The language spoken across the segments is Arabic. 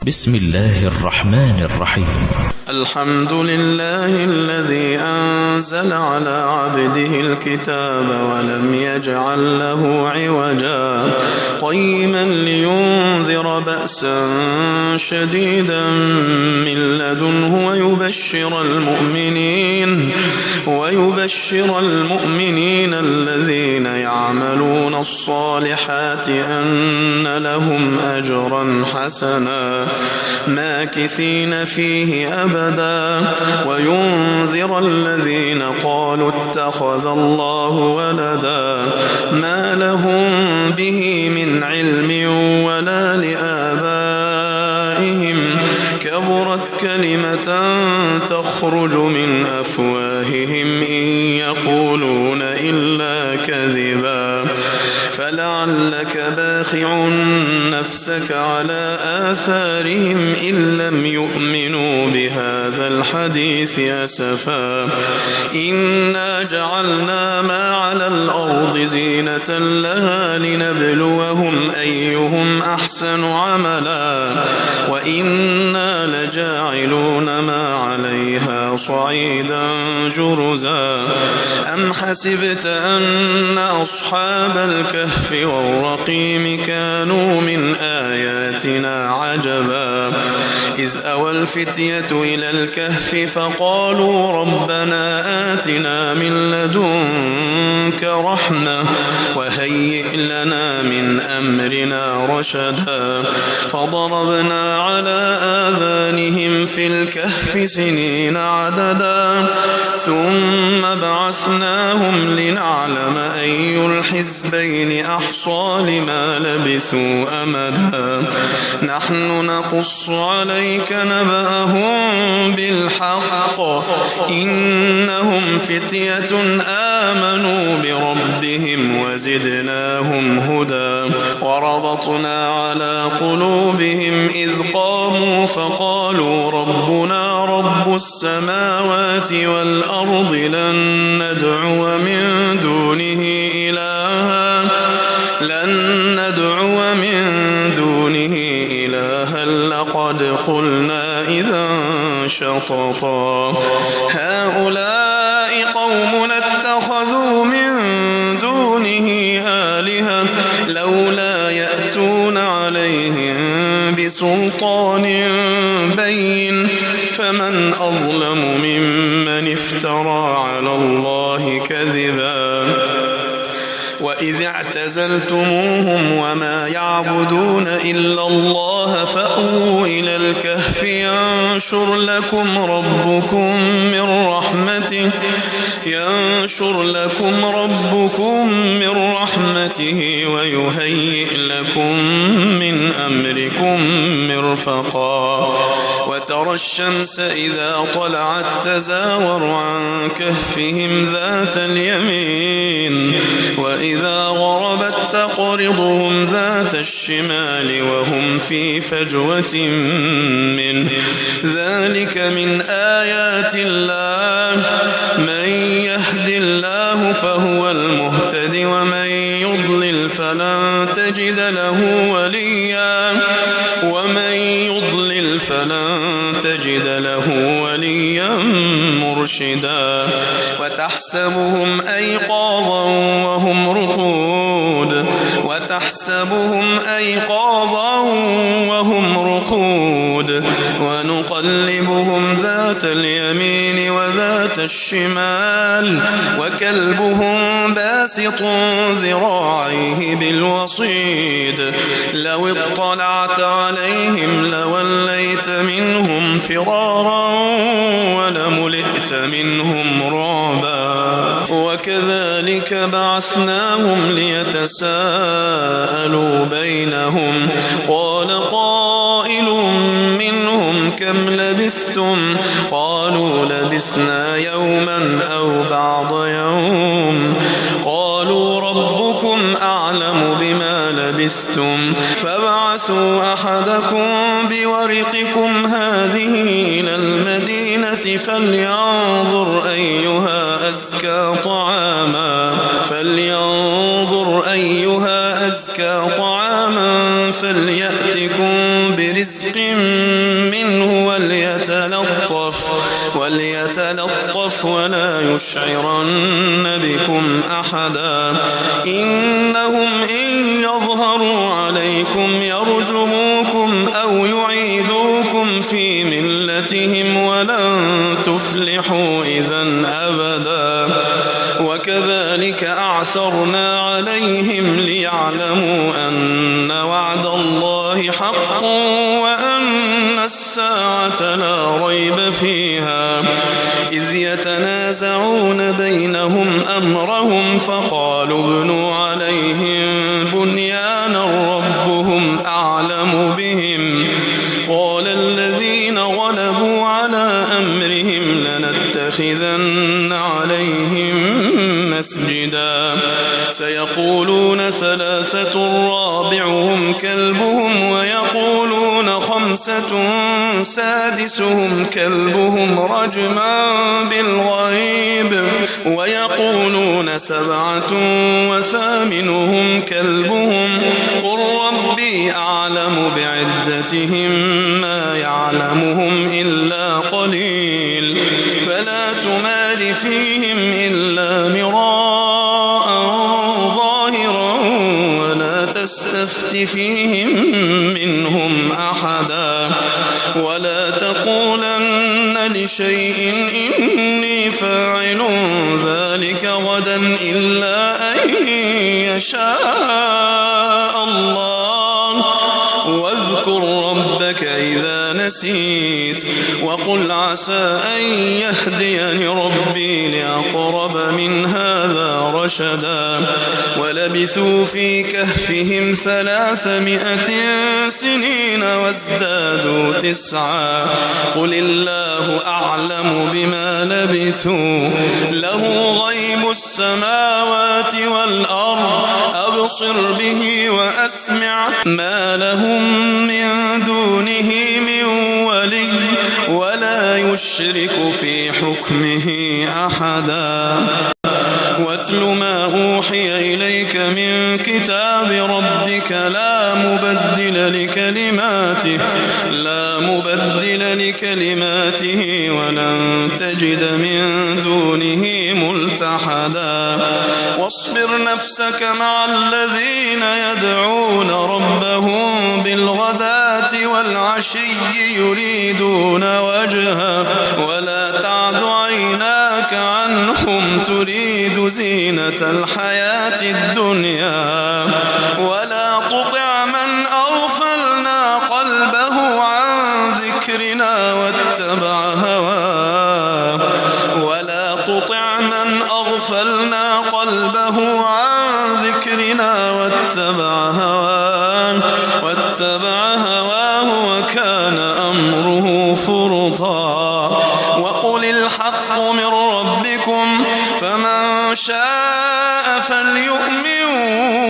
بسم الله الرحمن الرحيم. الحمد لله الذي أنزل على عبده الكتاب ولم يجعل له عوجا قيما لينذر بأسا شديدا من لدنه ويبشر المؤمنين الذين يعملون الصالحات أن لهم أجرا حسنا ماكثين فيه أبدا وينذر الذين قالوا اتخذ الله ولدا ما لهم به من علم ولا لآبائهم كبرت كلمة تخرج من أفواههم إن يقولون إلا كذبا فلعلك باخع نفسك على آثارهم إن لم يؤمنوا بهذا الحديث أسفا إنا جعلنا ما على الأرض زينة لها لنبلوهم أيهم أحسن عملا وإنا لجاعلون ما عليها صعيدا جرزا أم حسبت أن أصحاب الكهف والرقيم كانوا من آياتنا عجبا إذ أوى الفتية إلى الكهف فقالوا ربنا آتنا من لدنك رحمة وهيئ لنا من أمرنا رشدا فضربنا على آذانهم في الكهف سنين عددا ثم بعثناهم لنعلم أي الحزبين أحصى لما لبثوا أمدا نحن نقص عليك نبأهم بالحق إنهم فتية آمنوا بربهم وزدناهم هدى وربطنا على قلوبهم إذ قاموا فقالوا ربنا رب السماوات والأرض لن ندعو من دونه إلها لقد قلنا إذا شططا هؤلاء قومنا اتخذوا من دونه آلهة لولا يأتون عليهم بسلطان بين فمن أظلم ممن افترى على الله كذبا وإذ اعتزلتموهم وما يعبدون إلا الله فأووا إلى الكهف ينشر لكم ربكم من رحمته ويهيئ لكم من أمركم مرفقا وترى الشمس إذا طلعت تزاور عن كهفهم ذات اليمين وإذا غربت تقرضهم ذات الشمال وهم في فجوة منه ذلك من آيات الله من يهد الله فهو المهتد ومن يضلل فلن تجد له وليا مرشدا وتحسبهم أيقاظا وهم رقود ونقلبهم ذات اليمين وذات الشمال وكلبهم باسط ذراعيه بالوصيد لو اطلعت عليهم لوليت منهم فرارا ولملئت منهم رعبا وكذلك بعثناهم ليتساءلوا بينهم قال قائل منهم كم لبثتم قالوا لبثنا يوما أو بعض يوم قالوا ربكم أعلم بما لبثتم فابعثوا أحدكم بورقكم هذه إلى المدينة فلينظر أيها أزكى طعاما فليأتكم برزق برزق منه وليتلطف ولا يشعرن بكم أحدا إنهم إن يظهروا عليكم يرجموكم أو يعيدوكم في ملتهم ولن تفلحوا إذن أبدا وكذلك أعثرنا عليهم ليعلموا أن وعد الله حق وأن الساعة لا ريب فيها إذ يتنازعون بينهم أمرهم فقالوا ابنوا عليهم بنيانا ربهم أعلم بهم قال الذين غلبوا على أمرهم لنتخذن عليهم مسجدا سيقولون ثلاثة رابعهم كلبهم ويقولون خمسة سادسهم كلبهم رجما بالغيب ويقولون سبعة وثامنهم كلبهم قل ربي أعلم بعدتهم ما يعلمهم إلا قليل فلا تمار فيهم إلا مراء ظاهرا ولا تستفت فيهم منهم أحدا ولا تقولن لشيء إني فاعل ذلك غدا إلا أن يشاء الله واذكر ربك إذا نسيت وقل عسى أن يهديني ربي لأقرب من هذا رشدا ولبثوا في كهفهم 300 سنين وازدادوا 9 قل الله أعلم بما لبثوا له غيب السماوات والأرض أبصر به وأسمع ما لهم من دونه من ولي ولا يشرك في حكمه أحدا واتل ما أوحي إليك من كتاب ربك لا مبدل لكلماته ولن تجد من دونه ملتحدا واصبر نفسك مع الذين يدعون ربهم بالغداة والعشي يريدون وجهه ولا تعد عيناك عنهم تريد زينة الحياة الدنيا ولا تطع من أغفلنا قلبه عن ذكرنا واتبع هواه وكان أمره فرطا وقل الحق من ربكم فمن شاء فليؤمن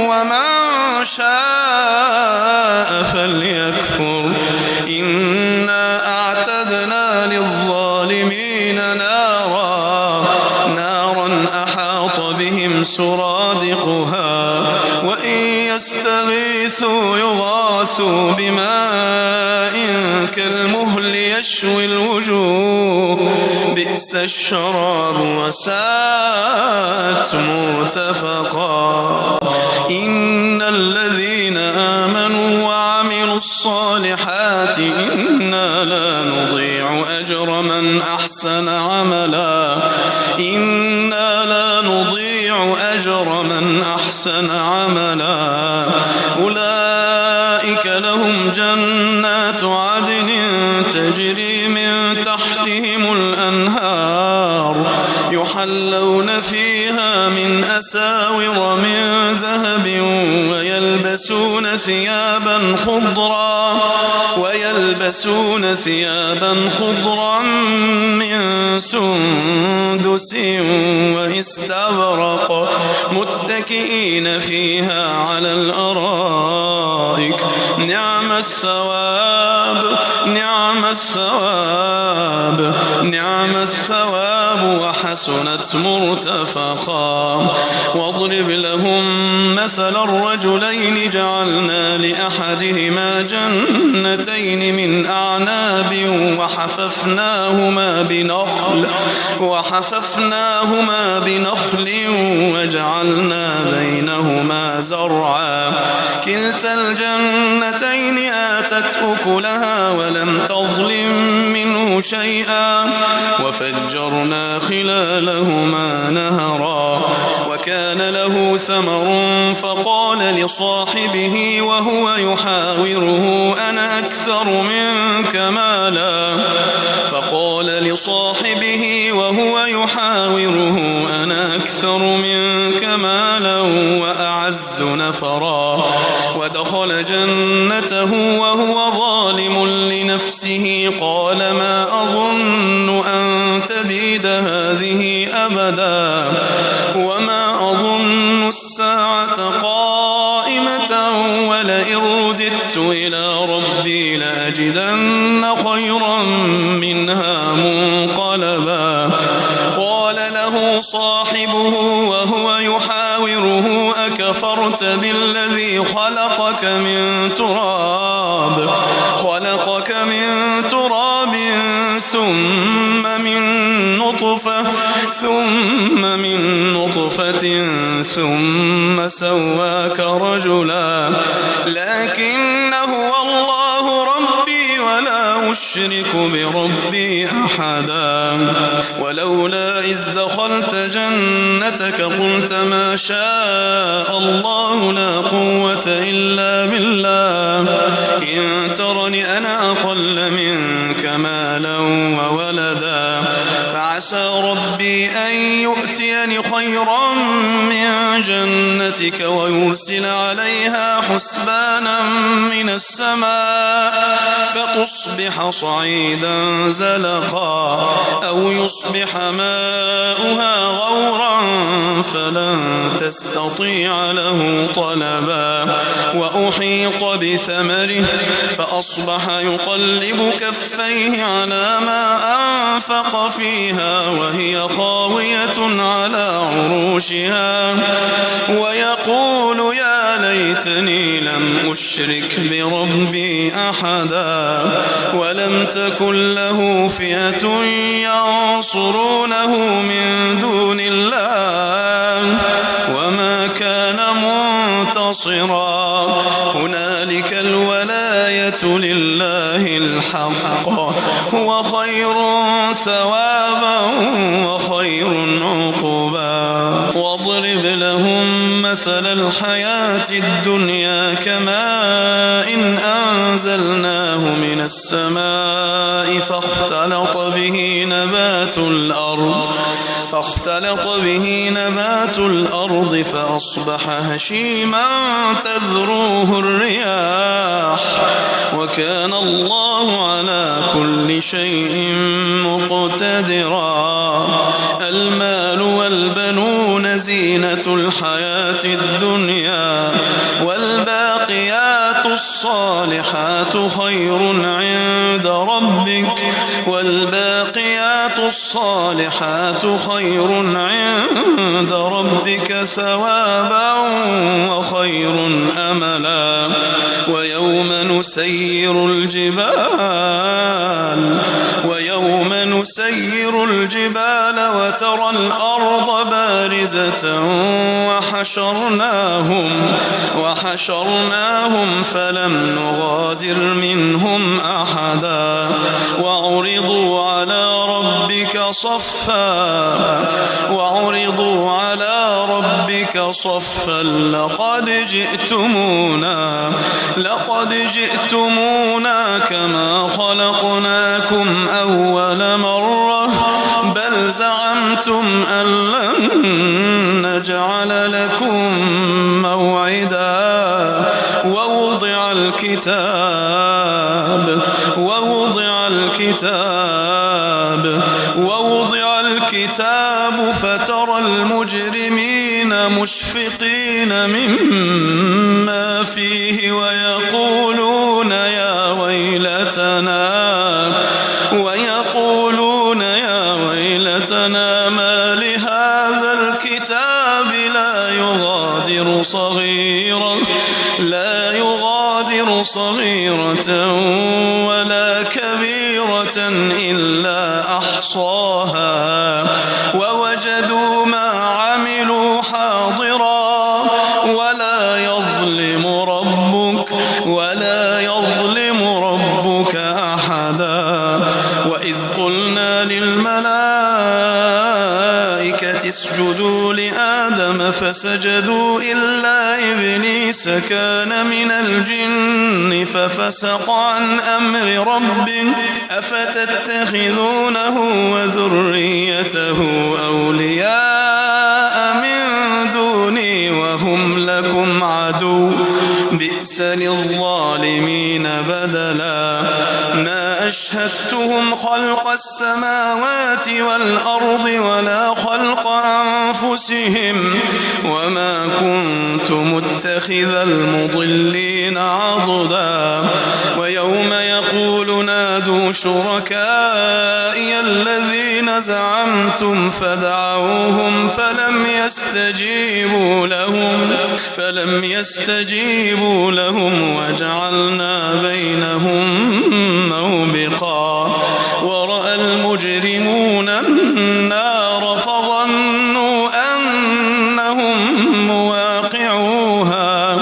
ومن شاء فليكفر إنا أعتدنا للظالمين نارا أحاط بهم سرادقها وإن يستغيثوا يغاثوا بماء كالمهل يشوي الوجوه بئس الشراب وساءت مرتفقا إن الذين آمنوا وعملوا الصالحات إنا لا نضيع أجر من أحسن عملا أولئك لهم جنات عدن تجري من تحتهم الأنهار يحلون فيها من أساور من ذهب ويلبسون ثيابا خضرا من سندس واستبرق متكئين فيها على الأرائك نعم الثواب وحسن وحسنت مرتفقا واضرب لهم مثل الرجلين جعلنا لأحدهما جنتين من أعناب وحففناهما بنخل وجعلنا بينهما زرعا كلتا الجنتين آتت أكلها ولم تظلم منه شيئا وفجرنا خلالهما نهرا وكان له ثمر فقال لصاحبه وهو يحاوره أنا أكثر منك مالا وأعز نفرا ودخل جنته وهو ظالم لنفسه قال ما أظن أن تبيد هذه أبدا وما أظن الساعة قائمة ولئن رددت إلى ربي لأجدن خيرا منها منقلبا قال له صاحبه وهو يحاوره أكفرت بالذي خلقك من تراب ثم من نطفة ثم سواك رجلا لكن هو الله ربي ولا أشرك بربي أحدا ولولا إذ دخلت جنتك قلت ما شاء الله لا قوة إلا بالله إن ترني أنا أقل منك مالا وولدا فعسى ربي أن يؤتيني خيرا من جنتك ويرسل عليها حسبانا من السماء فتصبح صعيدا زلقا أو يصبح ماؤها غورا فلن تستطيع له طلبا وأحيط بثمره فأصبح يقلب كفيه على ما أنفق فيها وهي خاوية على عروشها ويقول يا ليتني لم أشرك بربي أحدا ولم تكن له فئة ينصرونه من دون الله وما كان منتصرا هنالك الولاية لله الحق هو خير ثوابا وخير عقبا واضرب لهم مثل الحياة الدنيا كماء إن أنزلناه من السماء فاختلط به نبات الأرض فأصبح هشيما تذروه الرياح وكان الله على كل شيء مقتدرا المال والبنون زينة الحياة الدنيا والباقيات الصالحات خير عند ربك ثوابا وخير أملا ويوم نسير الجبال وترى الأرض بارزة وحشرناهم فلم نغادر منهم أحدا وعرضوا على ربك صفا لقد جئتمونا كما خلقناكم أول مرة بل زعمتم أن لن نجعل لكم موعدا ووضع الكتاب فترى المجرمين مشفقين مما فيه ويقولون يا ويلتنا ما كبيرة إلا أحصاها ووجدوا ما عملوا حاضرا ولا يظلم ربك أحدا. وإذ قلنا للملائكة اسجدوا لآدم فسجدوا إلا إبليس كان من الجن ففسق عن أمر ربه أفتتخذونه وذريته أولياء من دوني وهم لكم عدو بئس للظالمين بدلا. ما أشهدتهم خلق السماوات والأرض ولا خلق أنفسهم وما كنت متخذ المضلين عضدا. ويوم يقول نادوا شركائي الذين زعمتم فدعوهم فلم يستجيبوا لهم وجعلنا بينهم موبقا. ورأى المجرمون النار فظنوا أنهم مواقعوها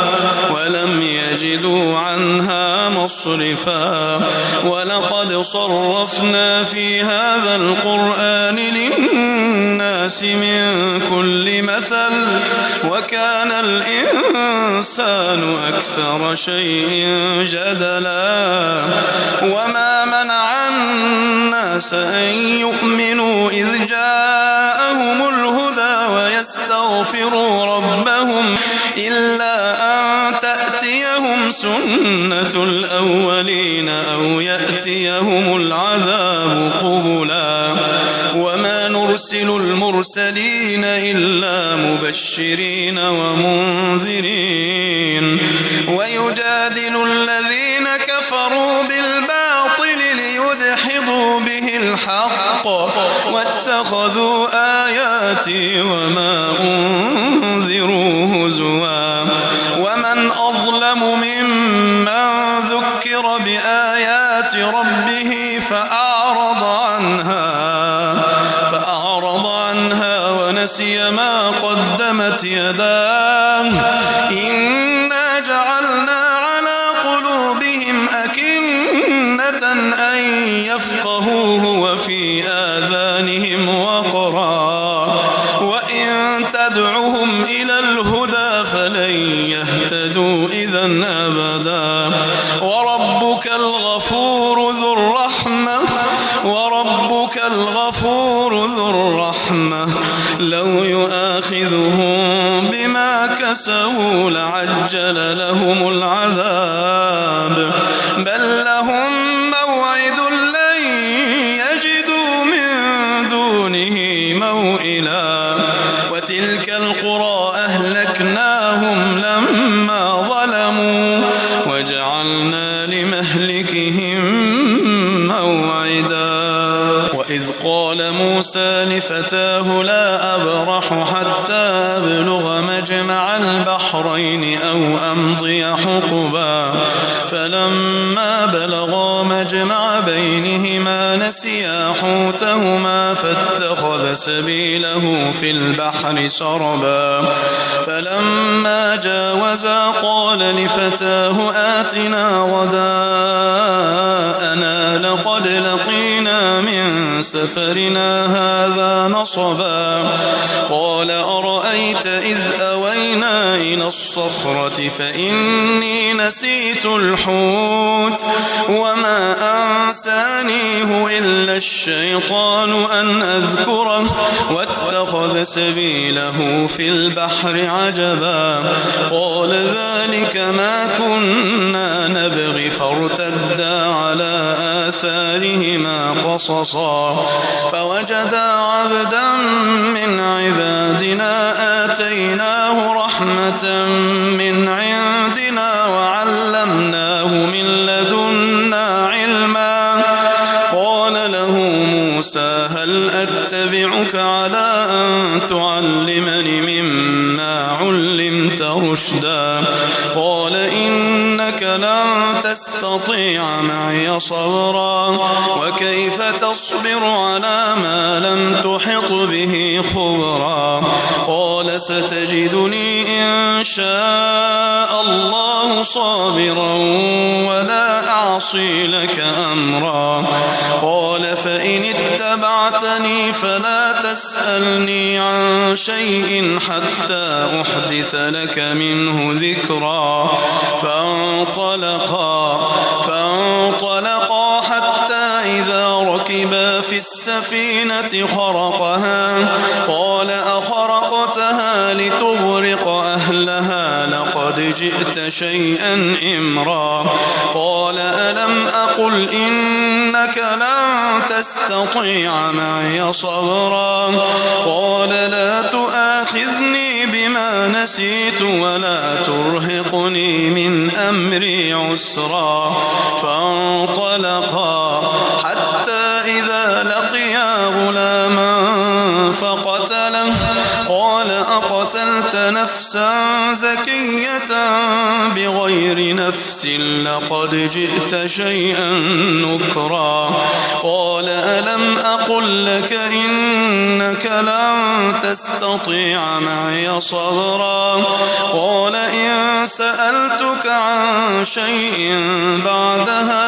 ولم يجدوا عنها مصرفا. ولقد صرفنا في هذا القرآن للناس من كل مثل وكان الإنسان أكثر شيء جدلا. وما منع الناس أن يؤمنوا إذ جاءهم الهدى ويستغفروا ربهم إلا أن تأتيهم سنة الأولين أو يأتيهم العذاب قبلا. وما نرسل المرسلين إلا مبشرين ومنذرين. ويجادل الذين كفروا بالباطل ليدحضوا به الحق واتخذوا آياتي وما أنذروا هزوا. ومن أظلم ممن ذكر بآيات ربه فأعرض عنها ونسي ما قدمت يداه إنا جعلنا على قلوبهم أكنة أن يفقهوه وفي آذانهم وقرا وإن تدعهم إلى الهدى فلن يهتدوا إذا أبدا. وربك الغفور ذو الرحمة لو يؤاخذهم بما كسبوا لعجل لهم العذاب بل لهم موعد لن يجدوا من دونه موئلا. وتلك القرى أهلكناهم لما ظلموا وجعلنا لمهلكهم موعدا. وإذ قال موسى لفتاه لا أبرح حتى أبلغ مجمع البحرين أو أمضي حقبا فلما بلغا مجمع بينهما نسيا حوتهما فاتخذ سبيله في البحر سربا. فلما جاوزا قال لفتاه آتنا غداءنا لقد لقينا من سفرنا هذا نصبا. قال أرأيت إذ أوينا إلى الصخرة فإني نسيت الحوت وما أنسانيه إلا الشيطان أن أذكره واتخذ سبيله في البحر عجبا. قال ذلك ما كنا نبغي فارتدا على آثارهما قصصا. فوجدا عبدا من عبادنا آتيناه رحمة من عندنا وعلمناه من لدنا علما. قال له موسى هل أتبعك على أن تعلمني مما علمت رشدا. قال إنك لن تستطيع معي صبرا وكيف تصبر على ما لم تحط به خبرا قال ستجدني إن شاء الله صابرا ولا أعصي لك أمرا قال فإن اتبعتني فلا تسألني عن شيء حتى أحدث لك منه ذكرا فانطلقا حتى إذا ركبا في السفينة خرقها قال أخرقتها لتغرق أهلها لقد جئت شيئا إمرا قال ألم أقل إنك لن تستطيع معي صبرا قال لا تؤاخذني بما نسيت ولا ترهقني من أمري عسرا فانطلقا حتى إذا لقيا غلاما فقتله قال أقتلت نفسا زكية بغير نفس لقد جئت شيئا نكرا قال ألم أقل لك إنك لن تستطيع معي صبرا قال إن سألتك عن شيء بعدها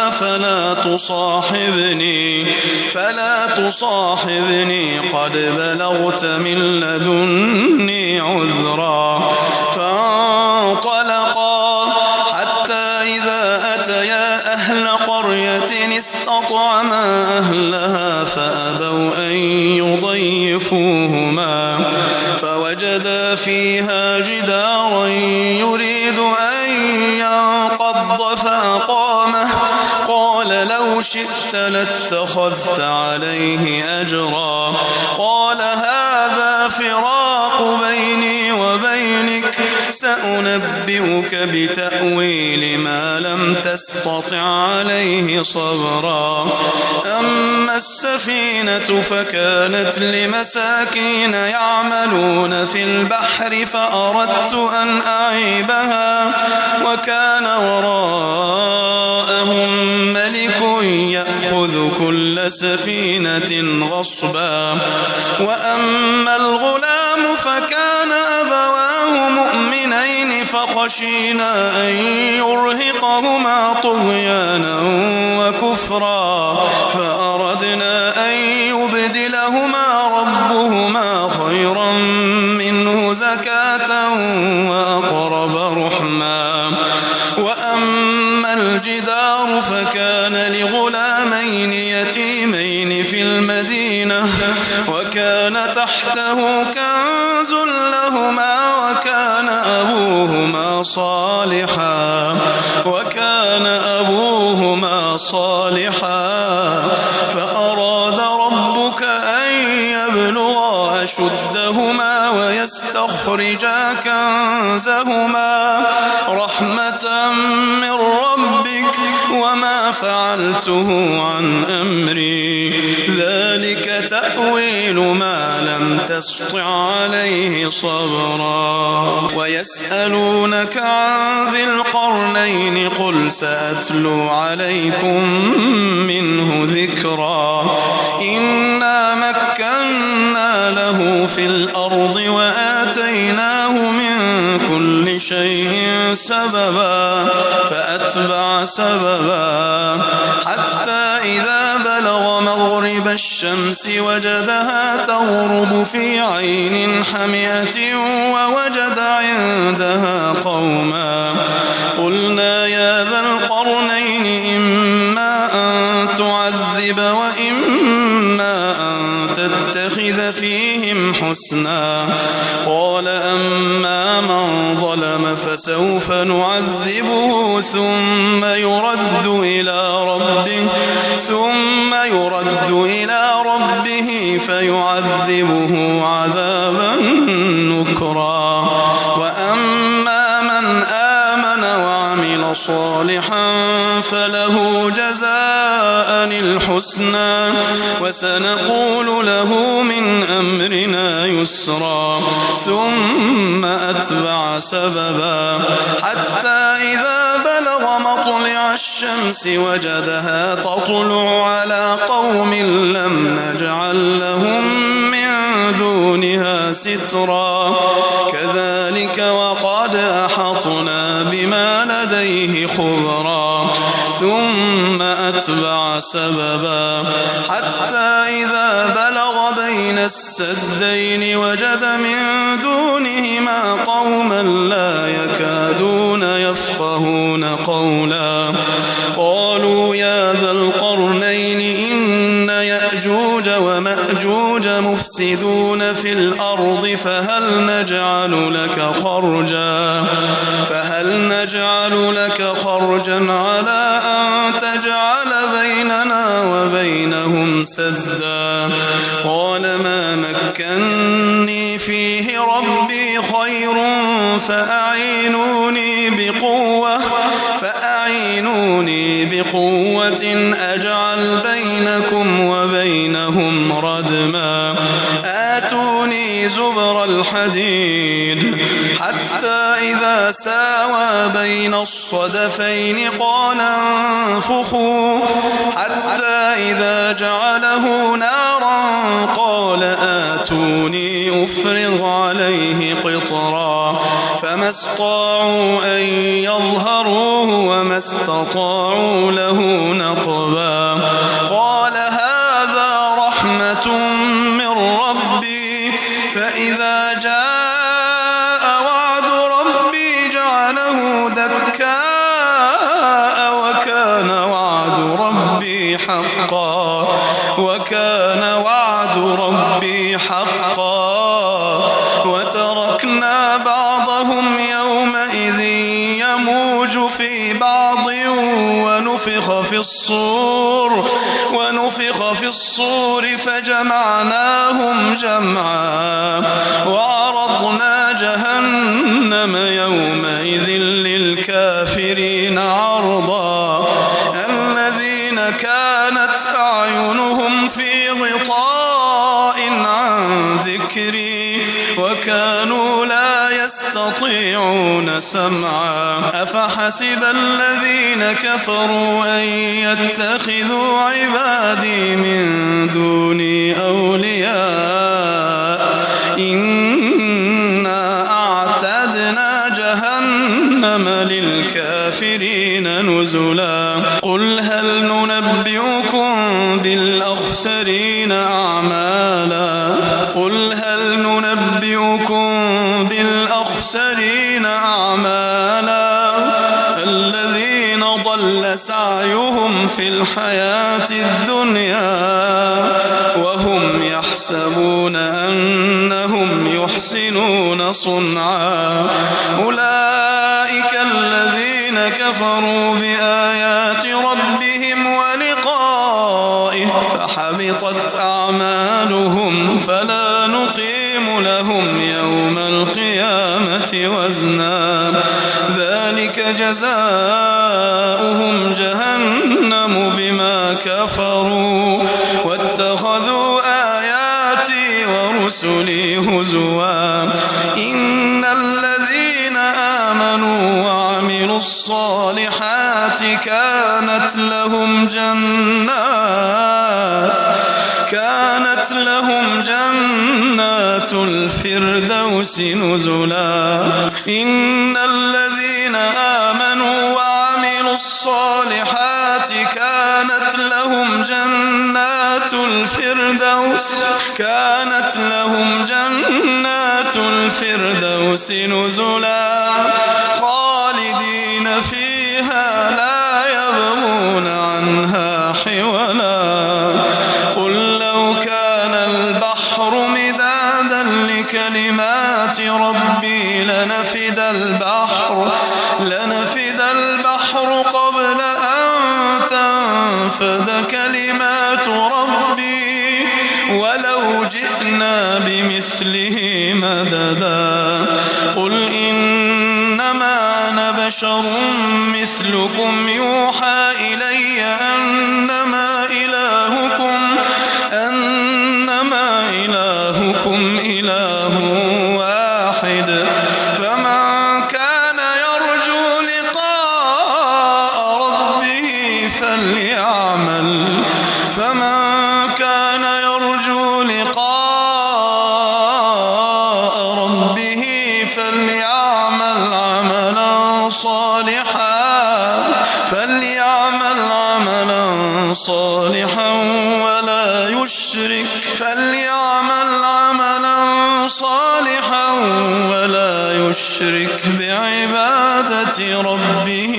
فلا تصاحبني قد بلغت من لدني عذرا فانطلقا حتى إذا أتيا أهل قرية استطعما أهلها فأبوا أن يضيفوهما فوجدا فيها جدارا يريد أن ينقض فأقامه قال لو شئت لاتخذت عليه أجرا قال هذا فراق بيني وبينك سأنبئك بتأويل ما لم تستطع عليه صبرا أما السفينة فكانت لمساكين يعملون في البحر فأردت أن أعيبها وكان وراءهم ملك يأخذ كل سفينة غصبا وأما الغلام فكان أبواه مؤمنين فخشينا أن يرهقهما طغيانا وكفرا فأردنا أن يبدلهما ربهما خيرا منه زكاة وأقرب رحما وأما الجدار فكان لغلامين يتيمين في المدينة وكان تحته كنز لهما وكان أبوهما صالحا فأراد ربك أن يبلغا أشدهما ويستخرجا كنزهما رحمة من ربك وما فعلته عن أمري ذلك تأويل ما لم تسطع عليه صبرا ويسألونك عن ذي القرنين قل سأتلو عليكم منه ذكرا إنا مكنا له في الأرض وآتيناه من كل شيء سببا فأتبع سببا حتى إذا بلغ مغرب الشمس وجدها تغرب في عين حمئة ووجد عندها قوما قلنا يا ذا القرنين إما أن تعذب وإما أن تتخذ فيهم حسنا قال أما من ظلم فسوف نعذبه ثم يرد إلى ربه فيعذبه عذابا نكرا وأما من آمن وعمل صالحا فله جزاء الحسنى وسنقول له من أمرنا يسرا ثم أتبع سببا حتى إذا بلغ مطلع الشمس وجدها تطلع على قوم لم نجعل لهم من دونها سترا كذلك وقد أحطنا بما لديه خبرا ثم أتبع سببا حتى إذا بلغ بين السدين وجد من دونهما قوما لا يكادون يفقهون قولا قالوا يا ذا القرنين إن يأجوج ومأجوج مفسدون في الأرض فهل نجعل لك خرجا على أن تجعل بيننا وبينهم سدا قال ما مكني فيه ربي خير فأعينوني بقوة أجعل بينكم وبينهم ردما آتوني زبر الحديد حتى إذا ساوى بين الصدفين قال انفخوا حتى إذا جعله نارا قال آتوني أفرغ عليه قطرا فما استطاعوا أن يظهروه وما استطاعوا له نقبا قال هذا رحمة من ربي فإذا جاء وعد ربي جعله دكاء وكان وعد ربي حقا وتركنا بعضهم يومئذ يموج في بعض ونفخ في الصور فجمعناهم جمعا وعرضنا جهنم يومئذ للكافرين عرضا الذين كانت أعينهم في غطاء عن ذكري وكانوا لا يستطيعون سمعا أفحسب الذين كفروا أن يتخذوا عبادي من دوني أولياء إنا أعتدنا جهنم للكافرين نزلا قل هل ننبئكم بالأخسرين أعمالا الذين ضل سعيهم في الحياة الدنيا وهم يحسبون أنهم يحسنون صنعا أولئك الذين كفروا بآيات ربهم ولقائه فحبطت أعمالهم فلا نقيم لهم يوم القيامة وزنا ذلك جزاؤهم جهنم بما كفروا واتخذوا آياتي ورسلي هزوا إن الذين آمنوا وعملوا الصالحات كانت لهم جنات الفردوس نزلا إن الذين آمنوا وعملوا الصالحات كانت لهم جنات الفردوس نزلا خالدين فيها لا يبغون عنها حولا قل لو كان البحر مدادا لكلمات ربي لنفد البحر قبل أن تنفذ كلمات ربي ولو جئنا بمثله مددا قل إنما أنا بشر مثلكم يوحى إلي أنما إلهكم إله واحد فمن كان يرجو لقاء فمن كان يرجو لقاء ربه فليعمل عملا صالحا ولا يشرك بعبادة ربه